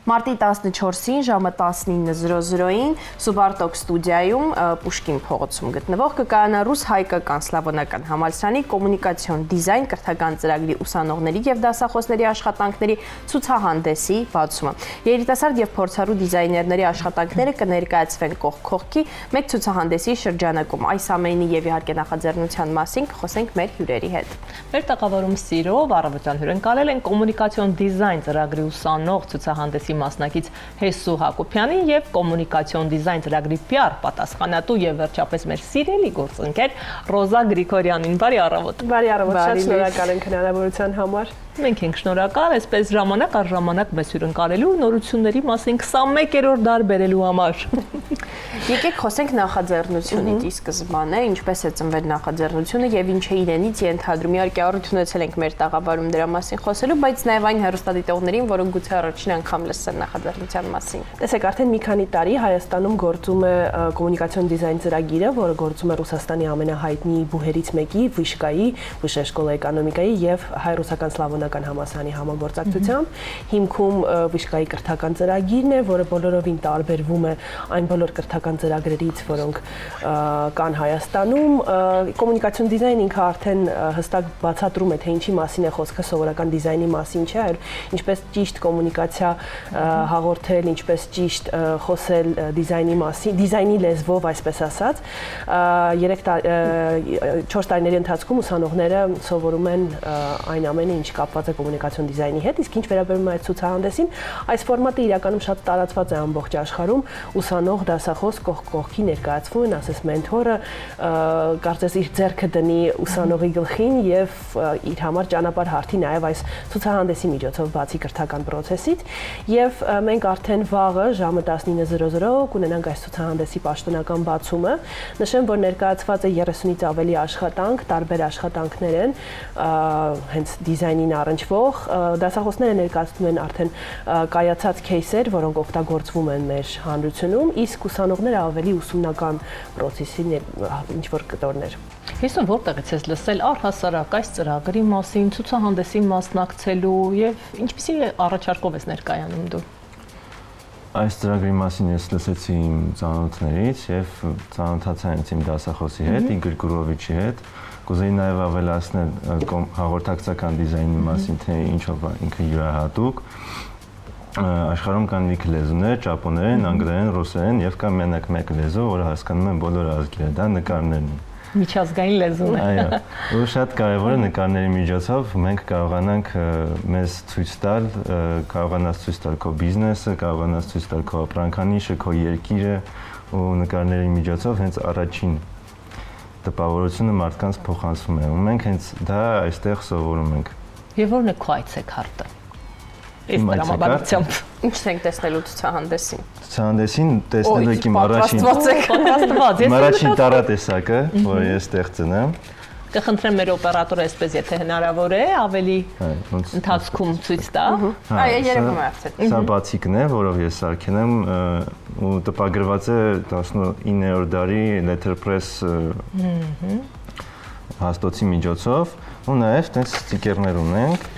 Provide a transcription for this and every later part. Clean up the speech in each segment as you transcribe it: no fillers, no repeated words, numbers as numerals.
Մարտի 14-ին ժամը 19:00-ին Սուբարտոկ ստուդիայում Պուշկին փողոցում գտնվող կկայանա ռուս-հայկական սլավոնական համալսարանի կոմունիկացիոն դիզայն կրթական ծրագրի ուսանողների եւ դասախոսների աշխատանքների ցուցահանդեսի բացումը։ Երիտասարդ եւ փորձառու դիզայներների աշխատանքները կներկայացվեն կողք կողքի մեկ ցուցահանդեսի շրջանակում։ Այս ամենի եւ իհարկե նախաձեռնության մասին կխոսենք մեր հյուրերի հետ։ Մեր տաղավարում սիրով առավոտյան հյուրընկալել են կոմունիկացիոն դիզայն ծրագրի ուսանող ցուցահանդեսի մասնակից Հեսու Հակոբյանին եւ կոմունիկացիոն դիզայն ծրագրի PR պատասխանատու եւ վերջապես մեր սիրելի գործընկեր Ռոզա Գրիգորյանին։ Բարի առավոտ։ Բարի առավոտ, շատ շնորհակալ ենք հնարավորության համար։ Մենք ենք շնորհակալ, այսպես ժամանակ առ ժամանակ մեզ հյուրընկալելու նորությունների մասին 21-րդ դար բերելու համար։ Եկեք խոսենք նախաձեռնությունից ի սկզբանե, ինչպես է ծնվել նախաձեռնությունը եւ ինչ է իրենից ենթադրում։ Իհարկե առիթ ունեցել ենք մեր տաղավարում դրա մասին խոսելու, բայց նաեւ այն հեռուստադիտողներին, որոնք գուցե առաջին անգամ լսեն նախաձեռնության մասին։ Տեսեք, արդեն մի քանի տարի Հայաստանում գործում է կոմունիկացիոն դիզայն ծրագիրը, որը գործում է Ռուսաստանի ամենահայտնի բուհերից մեկի Վիշկայի, Վիշե շկոլա էկոնոմիկայի եւ հայ-ռուսական սլավոնական համալսարանի համագործակցությամբ։ Հիմքում Վիշկայի կրթական ծրագիրն է, որը բոլորովին տարբերվում է այն բոլոր կրթական ծրագրերից, որոնք կան Հայաստանում։ Կոմունիկացիոն դիզայն ինքը արդեն հստակ բացատրում է, թե ինչի մասին է խոսքը, սովորական դիզայնի մասին չէ, այլ ինչպես ճիշտ կոմունիկացիա հաղորդել, ինչպես ճիշտ խոսել դիզայնի մասին, դիզայնի լեզվով, այսպես ասած։ 4 տարիների ընթացքում ուսանողները սովորում են այն ամենը, ինչ կապված է կոմունիկացիոն դիզայնի հետ, իսկ ինչ վերաբերում է այդ ցուցահանդեսին, այս ֆորմատը իրականում շատ տարածված է ամբողջ աշխարհում, ուսանող, դասախոս կողք կողքի ներկայացվում են, ասես մենթորը կարծես իր ձեռքը դնի ուսանողի գլխին եւ իր համար ճանապարհ հարթի նաեւ այս ցուցահանդեսի միջոցով բացի կրթական process-ից եւ մենք արդեն վաղը ժամը 19:00 կունենանք այս ցուցահանդեսի պաշտոնական բացումը։ Նշեմ, որ ներկայացված է 30-ից ավելի աշխատանք, տարբեր աշխատանքներ են, հենց դիզայնին առնչվող, դասախոսները ներկայացնում են արդեն կայացած кейսեր, որոնք օգտագործվում են մեր հանրությունում, իսկ ուսանողները ավելի ուսումնական process-ի ինչ որ կտորներ։ Հեսու որտեղից ես լսել առհասարակ այս ծրագրի մասին, ցուցահանդեսին մասնակցելու եւ ինչպիսի առաջարկով ես ներկայանում դու։ Այս ծրագրի մասին ես լսեցի իմ ծանոթներից եւ ծանոթացա հենց իմ դասախոսի հետ, Իգոր Գուրովիչի հետ։ Կուզեի նաեւ ավելացնել հաղորդակցական դիզայնի մասին, թե ինչով ինքը յուրահատուկ։ Աշխարհում կան լիք լեզուներ, ճապոներեն, անգլերեն, ռուսերեն եւ կա միանակ մեկ լեզու, որը հասկանում են բոլոր ազգերը, դա նկարներն են։ Միջազգային լեզուն է։ Այո, ու շատ կարևոր է նկարների միջոցով մենք կարողանանք մեզ ցույց տալ, կարողանաս ցույց տալ քո բիզնեսը, կարողանաս ցույց տալ քո ապրանքանիշը, քո երկիրը ու նկարների միջոցով հենց առաջին տպավորությունը մարդկանց փոխանցում է։ Ու մենք հենց դա այստեղ սովորում ենք։ Եվ ո՞րն է քո այցեքարտը։ Այս դրամաբանությամբ Ինչ ենք տեսնելու ցուցահանդեսին։ Ցուցահանդեսին տեսնելու եք իմ առաջին տարատեսակը, որը ես ստեղծել եմ։ Կխնդրեմ մեր օպերատորը այսպես, եթե հնարավոր է, ավելի ընթացքում ցույց տա։ Այո, երևում է արդեն։ Սա բացիկն է, որով ես սարքել եմ ու տպագրված է 19-րդ դարի letterpress հաստոցի միջոցով ու նաև տես ստիկերներ ունենք։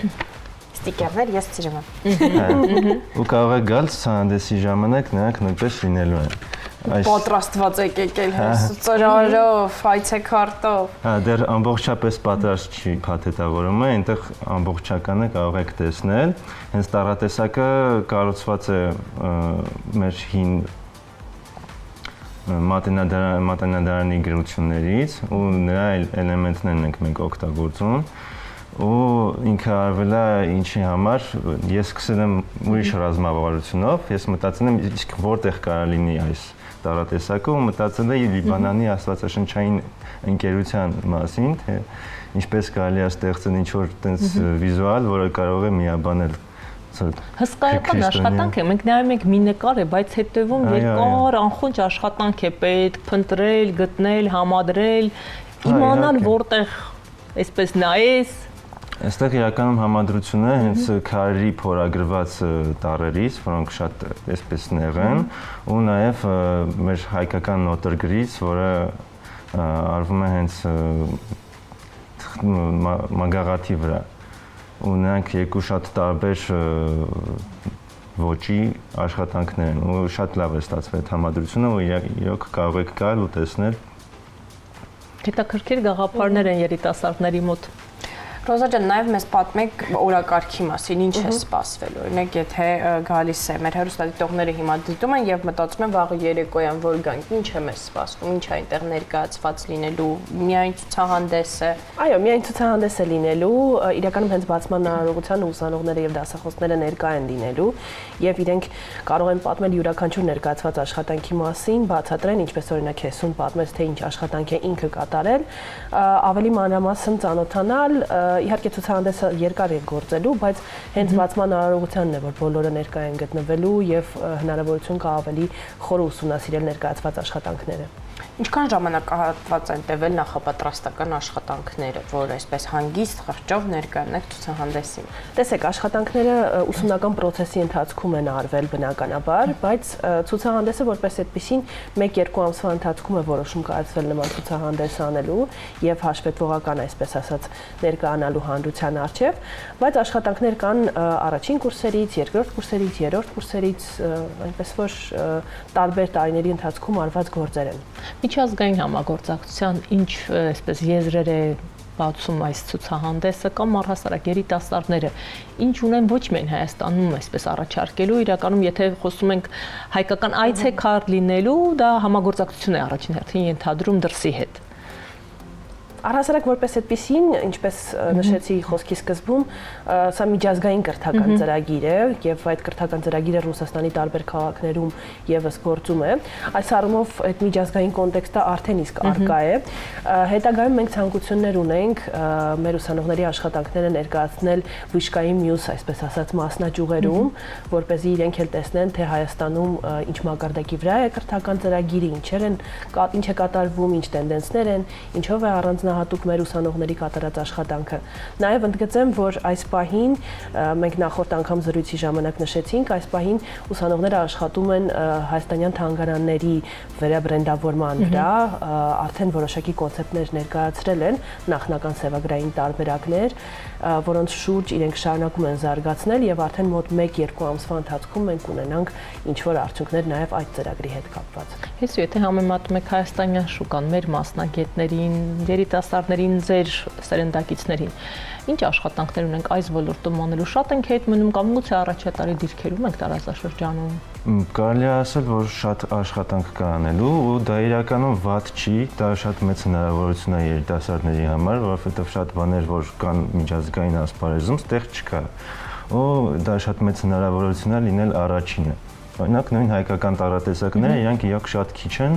Ստիկերներ ես սիրում եմ։ Ու կարող է գալ ցուցահանդեսի ժամանակ նրանք նույնպես լինելու են։ Պատրաստված եք եկել ծրարով, այցեքարտով։ Հա, դեռ ամբողջապես պատրաստ չի փաթեթավորումը, այնտեղ ամբողջականը կարող եք տեսնել։ Հենց տարատեսակը կառուցված է մեր հին մատենադարանի գրություններից ու նրա էլեմենտներն ենք մենք օգտագործում։ Ու ինքը արվել է ինչի համար, ես սկսել եմ ուրիշ ռազմավարությունով, ես մտածել եմ իսկ որտեղ կարող լինի այս տարատեսակը ու մտածել եմ Լիբանանի աստվածաշնչային ընկերության մասին, թե ինչպես կարելի է ստեղծել ինչ-որ տենց վիզուալ, որը կարող է միաբանել հսկայական աշխատանք է, մենք նայում ենք մի նկար է, բայց հետևում երկար անխոնջ աշխատանք է պետք փնտրել, գտնել, համադրել, իմանալ որտեղ այսպես նայես։ Այստեղ իրականում համադրությունը հենց քարերի փորագրված տառերից, որոնք շատ այսպես նեղ են, ու նաև մեր հայկական նոտրգրից, որը արվում է հենց մագաղաթի վրա։ ու նրանք երկու շատ տարբեր ոճի աշխատանքներ են ու շատ լավ է ստացվել այդ համադրությունը ու իրոք կարող եք գալ ու տեսնել Հետաքրքիր գաղափարներ են երիտասարդների մոտ։ Ռոզա ջան, նաև մեզ պատմեք օրակարգի մասին, ինչ է սպասվելու։ Օրինակ, եթե գալիս է մեր հեռուստադիտողները հիմա դիտում են եւ մտածում են վաղը երեկոյան որ գանք, ինչ է մեզ սպասվում, ինչ է այնտեղ ներկայացված լինելու, միայն ցուցահանդես է։ Այո, միայն ցուցահանդես է լինելու, իրականում հենց բացման արարողության ուսանողները եւ դասախոսները ներկա են լինելու եւ իրենք կարող են պատմել յուրաքանչյուր ներկայացված աշխատանքի մասին, բացատրեն, ինչպես օրինակ Հեսուն պատմեց, թե ինչ աշխատանք է ինքը կատարել, ավելի մանրամասն ծանոթանալ իհարկե ցուցահանդեսը երկար է գործելու, բայց հենց բացման արարողությանն է, որ բոլորը ներկա են գտնվելու եւ հնարավորություն կա ավելի խոր ուսումնասիրել ներկայացված աշխատանքները։ Ինչքան ժամանակահատված են տևել նախապատրաստական աշխատանքները, որ այսպես հանգիստ խղճով ներկայանեք ցուցահանդեսին։ Տեսեք, աշխատանքները ուսումնական process-ի ընթացքում են արվել բնականաբար, բայց ցուցահանդեսը որպես այդպեսին 1-2 ամսվա ընթացքում է որոշում կայացվել նման ցուցահանդես անելու եւ հաշվետվողական, այսպես ասած, ներկայանալու հանրության առջեւ, բայց աշխատանքներ կան առաջին կուրսերից, երկրորդ կուրսերից, երրորդ կուրսերից, այնպես որ տարբեր տարիների ընթացքում արված գործեր են։ Միջազգային համագործակցության ինչ այսպես եզրեր է բացում այս ցուցահանդեսը կամ առհասարակ երիտասարդները ինչ ունեն ոչ միայն Հայաստանում այսպես առաջարկելու, իրականում եթե խոսում ենք հայկական այցեքար լինելու, դա համագործակցություն է առաջին հերթին ենթադրում դրսի հետ։ Առհասարակ որպես այդպեսին, ինչպես նշեցի խոսքի սկզբում, սա միջազգային կրթական ծրագիր է եւ այդ կրթական ծրագիրը Ռուսաստանի տարբեր քաղաքներում եւս գործում է։ Այս առումով այդ միջազգային կոնտեքստը արդեն իսկ արկա է։ Հետագայում մենք ցանկություններ ունենք մեր ուսանողների աշխատանքները ներկայացնել վիշկային մյուս, այսպես ասած, մասնաճյուղերում, որպեսզի իրենք էլ տեսնեն, թե Հայաստանում ինչ մակարդակի վրա է կրթական ծրագիրը, ինչ է կատարվում, ինչ տենդենսներ են, ինչով է առանձնահատուկ մեր ուսանողների կատարած աշխատանքը։ Նաև ընդգծեմ, որ այս պահին մենք նախորդ անգամ զրույցի ժամանակ նշեցինք, այս պահին ուսանողները աշխատում են հայաստանյան թանգարանների վերաբրենդավորման վրա, արդեն որոշակի կոնցեպտներ ներկայացրել են, նախնական սևագրային տարբերակներ, որոնց շուրջ իրենք շարունակում են զարգացնել եւ արդեն մոտ 1-2 ամսվա ընթացքում մենք ունենանք ինչ-որ արդյունքներ նաև այդ ծրագրի հետ կապված։ Հեսու, եթե համեմատում եք հայաստանյան շուկան, մեր մասնագետներին, երիտասարդներին, ձեր սերնդակիցներին, ինչ աշխատանքներ ունենք այս ոլորտում անելու, շատ ենք հետ մնում կամ գուցե առաջատարի դիրքերում ենք տարածաշրջանում։ Կարելի է ասել, որ շատ աշխատանք կա անելու ու դա իրականում վատ չի, դա շատ մեծ հնարավորություն է երիտասարդների համար, որովհետև շատ բաներ, որ կան միջազգային ասպարեզում, ստեղ չկա։ Ու դա շատ մեծ հնարավորություն է լինել առաջինը։ Օրինակ նույն հայկական տարատեսակները իրանք իրոք շատ քիչ են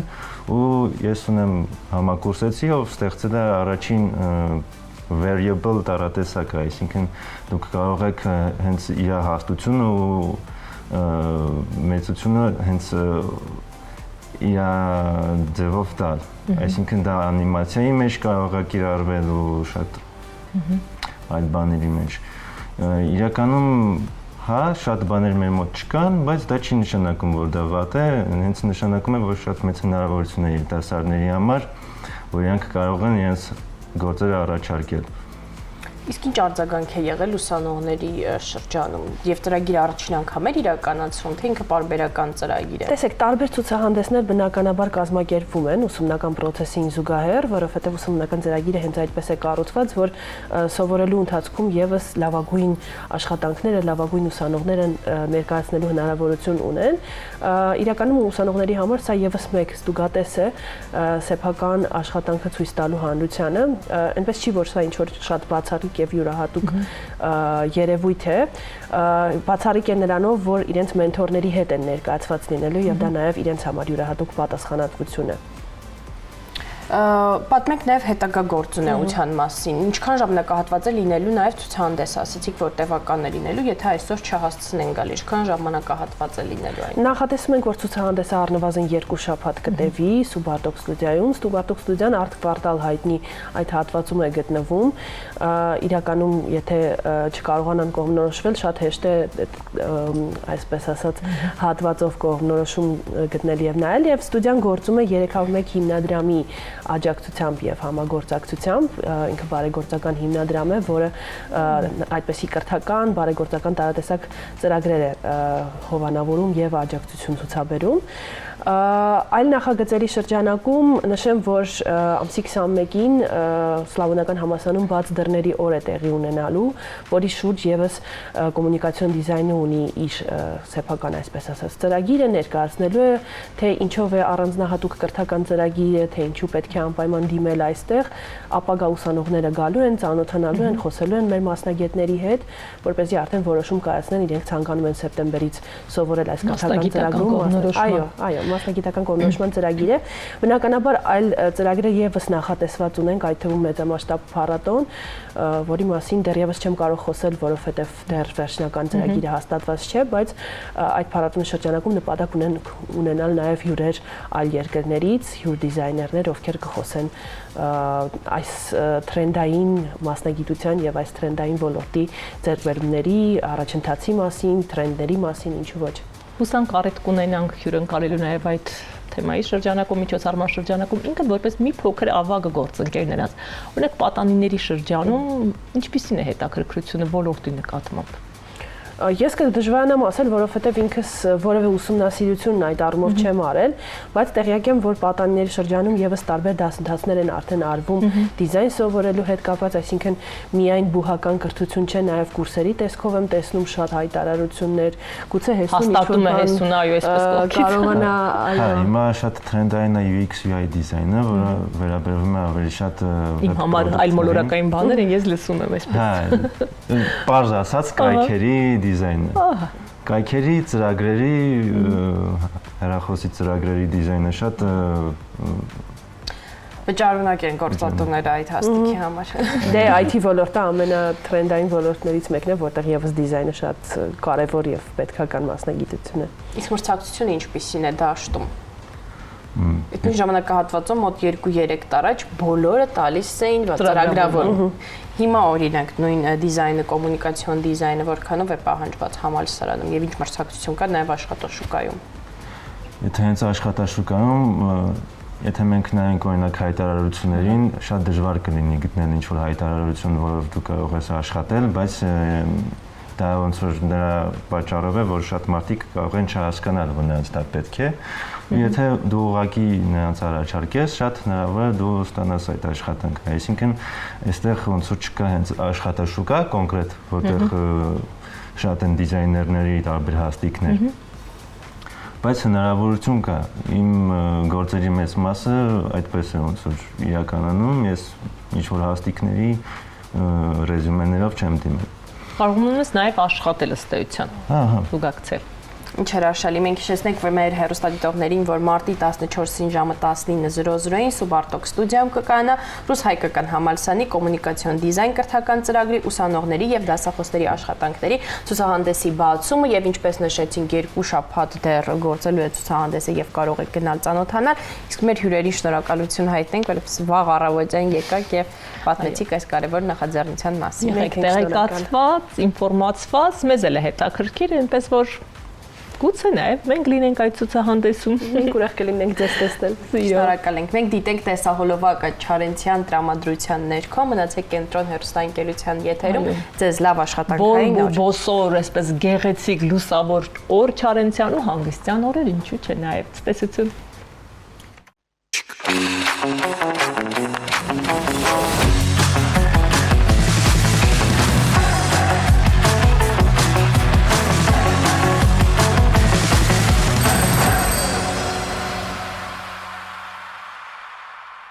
ու ես ունեմ համակուրսեցի, ով ստեղծել է առաջին variable տարատեսակը, այսինքն դուք կարող եք հենց իր հաստությունը ու մեծությունը հենց իր ձևով տալ, այսինքն դա անիմացիայի մեջ կարող է կիրառվել ու շատ այլ բաների մեջ։ Իրականում հա, շատ բաներ մեր մոտ չկան, բայց դա չի նշանակում, որ դա վատ է, հենց նշանակում է, որ շատ մեծ հնարավորություն է երիտասարդների համար, որ իրանք կարող են իրենց գործերը առաջարկել։ Իսկ ինչ արձագանք է եղել ուսանողների շրջանում եւ ծրագիրը առաջին անգամ էր իրականացվում, թե ինքը պարբերական ծրագիր է։ Տեսեք, տարբեր ցուցահանդեսներ բնականաբար կազմակերպվում են ուսումնական process-ին զուգահեռ, որովհետեւ ուսումնական ծրագիրը հենց այդպես է կառուցված, որ սովորելու ընթացքում եւս լավագույն աշխատանքները, լավագույն ուսանողները ներկայացնելու հնարավորություն ունեն։ Իրականում ուսանողների համար սա եւս մեկ ստուգատես է սեփական աշխատանքը ցույց տալու հանրությանը, այնպես չի, որ սա ինչ որ շատ բացառիկ եւ յուրահատուկ երևույթ է, բացառիկ է նրանով, որ իրենց մենթորների հետ են ներկայացված լինելու եւ դա նաեւ իրենց համար յուրահատուկ պատասխանատվություն է։ Պատմեք նաև հետագա գործունեության մասին, ինչքան ժամանակահատված է լինելու նաև ցուցահանդես, ասացիք, որ տևական է լինելու, եթե այսօր չհասցնեն գալ, ինչքան ժամանակահատված է լինելու այն։ Նախատեսում ենք, որ ցուցահանդեսը առնվազն 2 շաբաթ կտևի Սուբարտոկ ստուդիայում, Սուբարտոկ ստուդիան արտկվարտալ հայտնի այդ հատվածում է գտնվում, իրականում եթե չկարողանան կողմնորոշվել, շատ հեշտ է այսպես ասած հատվածով կողմնորոշում գտնել եւ նայել եւ ստուդիան գործում է 301 հիմնադրամի աջակցությամբ եւ համագործակցությամբ, ինքը բարեգործական հիմնադրամ է, որը այդպիսի կրթական, բարեգործական տարատեսակ ծրագրեր է հովանավորում եւ աջակցություն ցուցաբերում։ Այլ նախագծերի շրջանակում նշեմ, որ ամսի 21-ին Սլավոնական համալսարանում բաց դռների օր է տեղի ունենալու, որի շուրջ եւս կոմունիկացիոն դիզայնը ունի իր սեփական, այսպես ասած, ծրագիրը ներկայացնելու է, թե ինչով է առանձնահատուկ կրթական ծրագիրը, թե ինչու պետք է անպայման դիմել այստեղ, ապագա ուսանողները գալու են, ծանոթանալու են, խոսելու են մեր մասնագետների հետ, որպեսզի արդեն որոշում կայացնեն իրենք ցանկանում են սեպտեմբերից սովորել այս կրթական ծրագրում։ Այո, մասնագիտական կողմնորոշման ծրագիր է։ Բնականաբար այլ ծրագրեր եւս նախատեսված ունենք, այդ թվում մեծամասշտաբ փառատոն, որի մասին դեռևս չեմ կարող խոսել, որովհետեւ դեռ վերջնական ծրագիրը հաստատված չէ, բայց այդ փառատոնի շրջանակում նպատակ ունենալ նաեւ հյուրեր այլ երկրներից, հյուր դիզայներներ, ովքեր կխոսեն այս տրենդային մասնագիտության եւ այս տրենդային ոլորտի ձեռքբերումների, առաջընթացի մասին, տրենդերի մասին, ինչու ոչ։ Հուսանք առիթ կունենանք հյուրընկալելու նաև այդ թեմայի շրջանակում, միջոցառման շրջանակում ինքն որպես մի փոքր ավագ գործընկեր նրանց։ Օրինակ պատանիների շրջանում ինչպիսին է հետաքրքրությունը ոլորտի նկատմամբ։ Ես կդժվարանամ ասել, որովհետև ինքս որևէ ուսումնասիրություն այդ առումով չեմ արել, բայց տեղյակ եմ, որ պատանիների շրջանում եւս տարբեր դասընթացներ են արդեն արվում դիզայն սովորելու հետ կապված, այսինքն միայն բուհական կրթություն չէ, նաեւ կուրսերի տեսքով եմ տեսնում շատ հայտարարություններ, գուցե հաստատում է հեսուն, այո, այսպես կողքից կարողանա, այո։ Հիմա շատ տրենդային է UX UI դիզայնը, որը վերաբերվում է ավելի շատ իմ համար այլ մոլորակային բաներ են, ես լսում եմ այսպես։ Հա, պարզ ասած կայքերի դիզայնը։ Կայքերի ծրագրերի, հեռախոսի ծրագրերի դիզայնը շատ վճարունակ են գործատուները այդ հաստիքի համար։ Դե IT ոլորտը ամենատրենդային ոլորտներից մեկն է, որտեղ եւս դիզայնը շատ կարեւոր եւ պետքական մասնագիտություն է։ Իսկ մրցակցությունը ինչպիսին է դաշտում։ Այդ ժամանակահատվածում մոտ 2-3 տարի առաջ բոլորը տալիս էին ծրագրավորում։ Հիմա օրինակ նույն դիզայնը, կոմունիկացիոն դիզայնը որքանով է պահանջված համալսարանում եւ ինչ մրցակցություն կա նաեւ աշխատաշուկայում։ Եթե հենց աշխատաշուկայում, եթե մենք նայենք օրինակ հայտարարություններին, շատ դժվար կլինի գտնել ինչ-որ հայտարարություն, որով դու կարող ես աշխատել, բայց դա ոնց որ նրա պատճառով է, որ շատ մարդիկ կարող են չհասկանալ, որ նրանց դա պետք է։ Եթե դու ուղղակի նրանց առաջարկես, շատ հնարավոր է դու ստանաս այդ աշխատանքը։ Այսինքն, այստեղ ոնց որ չկա հենց աշխատաշուկա կոնկրետ, որտեղ շատ են դիզայներների տարբեր հաստիկներ։ Բայց հնարավորություն կա։ Իմ գործերի մեծ մասը այդպես է ոնց որ իրականանում, ես ինչ-որ հաստիկների ռեզյումեներով չեմ դիմել։ Կարողանում ես նաև աշխատել ըստ էության։ Զուգակցել։ Ինչ հրաշալի, մենք հիշեցնենք մեր հեռուստադիտողներին, որ մարտի 14-ին ժամը 19:00-ին Սուբարտոկ ստուդիայում կկայանա Ռուս հայկական համալսարանի կոմունիկացիոն դիզայն կրթական ծրագրի ուսանողների եւ դասախոսների աշխատանքների ցուցահանդեսի բացումը եւ ինչպես նշեցինք 2 շաբաթ դեռ գործելու է ցուցահանդեսը եւ կարող եք գնալ ծանոթանալ, իսկ մեր հյուրերի շնորհակալություն հայտնենք, որ վաղ առավոտյան եկաք եւ պատմեցիք այս կարևոր նախաձեռնության մասին։ Մենք տեղեկացված, ինֆորմացված, մեզ էլ է հետաքրքիր, այնպես որ գուցե նաև մենք լինենք այդ ցուցահանդեսում։ Մենք ուրախ կլինենք ձեզ տեսնել։ Շնորհակալ ենք։ Մենք դիտենք տեսահոլովակը Չարենցյան տրամադրության ներքո, մնացեք Կենտրոն հեռուստաընկերության եթերում։ Ձեզ լավ աշխատանքային օր։ Բոսոր, այսպես գեղեցիկ լուսավոր օր Չարենցյան ու հանգստյան օրեր, ինչու՞ չէ նաև։ Ցտեսություն։